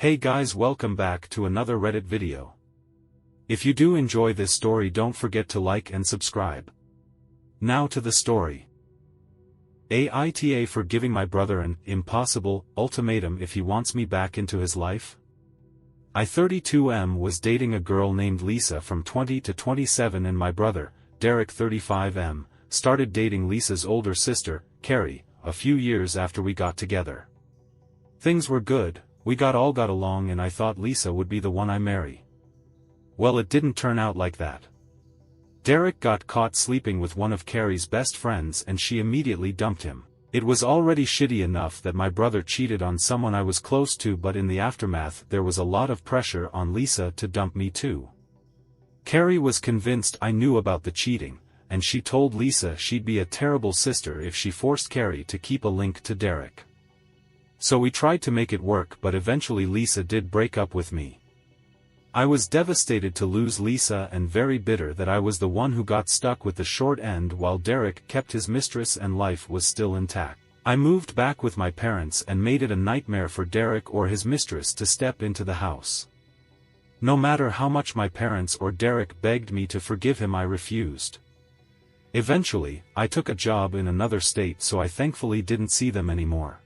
Hey guys, welcome back to another Reddit video. If you do enjoy this story, don't forget to like and subscribe. Now to the story. AITA for giving my brother an impossible ultimatum if he wants me back into his life. I 32M was dating a girl named Lisa from 20 to 27 and my brother, Derek 35M, started dating Lisa's older sister, Carrie, a few years after we got together. Things were good. We got along and I thought Lisa would be the one I marry. Well, it didn't turn out like that. Derek got caught sleeping with one of Carrie's best friends and she immediately dumped him. It was already shitty enough that my brother cheated on someone I was close to, but in the aftermath there was a lot of pressure on Lisa to dump me too. Carrie was convinced I knew about the cheating, and she told Lisa she'd be a terrible sister if she forced Carrie to keep a link to Derek. So we tried to make it work, but eventually Lisa did break up with me. I was devastated to lose Lisa and very bitter that I was the one who got stuck with the short end while Derek kept his mistress and life was still intact. I moved back with my parents and made it a nightmare for Derek or his mistress to step into the house. No matter how much my parents or Derek begged me to forgive him, I refused. Eventually, I took a job in another state, so I thankfully didn't see them anymore.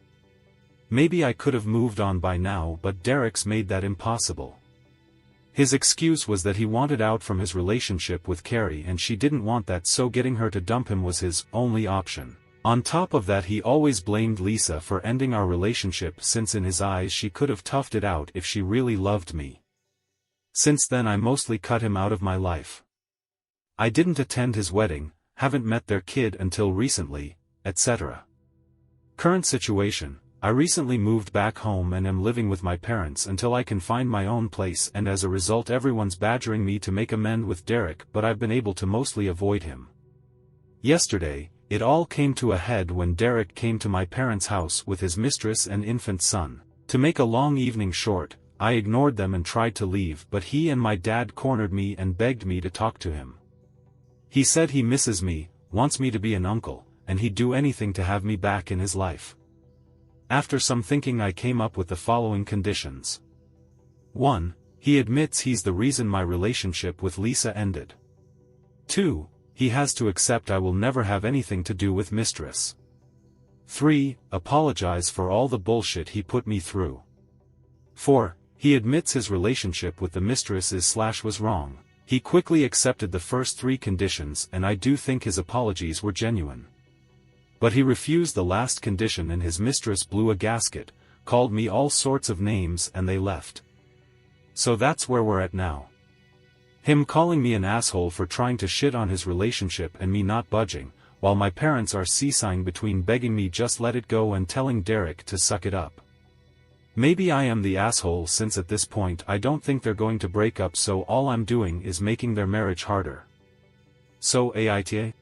Maybe I could have moved on by now, but Derek's made that impossible. His excuse was that he wanted out from his relationship with Carrie and she didn't want that, so getting her to dump him was his only option. On top of that, he always blamed Lisa for ending our relationship, since in his eyes she could have toughed it out if she really loved me. Since then I mostly cut him out of my life. I didn't attend his wedding, haven't met their kid until recently, etc. Current situation. I recently moved back home and am living with my parents until I can find my own place, and as a result everyone's badgering me to make amends with Derek, but I've been able to mostly avoid him. Yesterday, it all came to a head when Derek came to my parents' house with his mistress and infant son. To make a long evening short, I ignored them and tried to leave, but he and my dad cornered me and begged me to talk to him. He said he misses me, wants me to be an uncle, and he'd do anything to have me back in his life. After some thinking I came up with the following conditions. 1. He admits he's the reason my relationship with Lisa ended. 2. He has to accept I will never have anything to do with mistress. 3. Apologize for all the bullshit he put me through. 4. He admits his relationship with the mistress was wrong. He quickly accepted the first 3 conditions and I do think his apologies were genuine. But he refused the last condition and his mistress blew a gasket, called me all sorts of names and they left. So that's where we're at now. Him calling me an asshole for trying to shit on his relationship and me not budging, while my parents are seesawing between begging me just let it go and telling Derek to suck it up. Maybe I am the asshole, since at this point I don't think they're going to break up, so all I'm doing is making their marriage harder. So AITA?